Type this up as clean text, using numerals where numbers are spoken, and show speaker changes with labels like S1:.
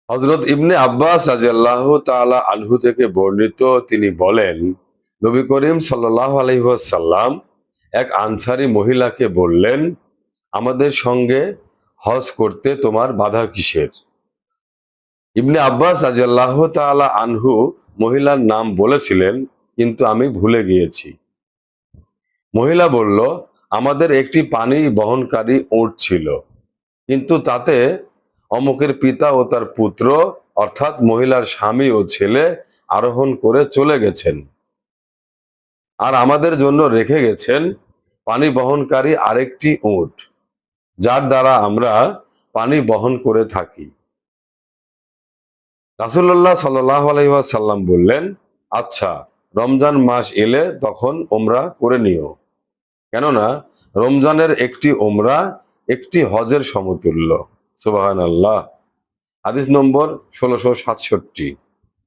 S1: হযরত ইবনে আব্বাস রাদিয়াল্লাহু তাআলা আনহু থেকে বর্ণিত, তিনি বলেন, নবী করিম সাল্লাল্লাহু আলাইহি ওয়াসাল্লাম এক আনসারী মহিলাকে বললেন, আমাদের সঙ্গে হজ করতে তোমার বাধা কিসের? ইবনে আব্বাস রাদিয়াল্লাহু তাআলা আনহু মহিলার নাম বলেছিলেন, কিন্তু আমি ভুলে গিয়েছি। মহিলা বলল, আমাদের একটি পানি বহনকারী উট ছিল, কিন্তু তাতে অমুকের পিতা ও তার পুত্র অর্থাৎ মহিলার স্বামী ও ছেলে আরোহণ করে চলে গেছেন, আর আমাদের জন্য রেখে গেছেন পানি বহনকারী আরেকটি উট, যার দ্বারা আমরা পানি বহন করে থাকি। রাসূলুল্লাহ সাল্লাল্লাহু আলাইহি ওয়াসাল্লাম বললেন, আচ্ছা, রমজান মাস এলে তখন উমরা করে নিও, কেননা রমজানের একটি উমরা একটি হজের সমতুল্য। সুবহানাল্লাহ। হাদিস নম্বর 1667।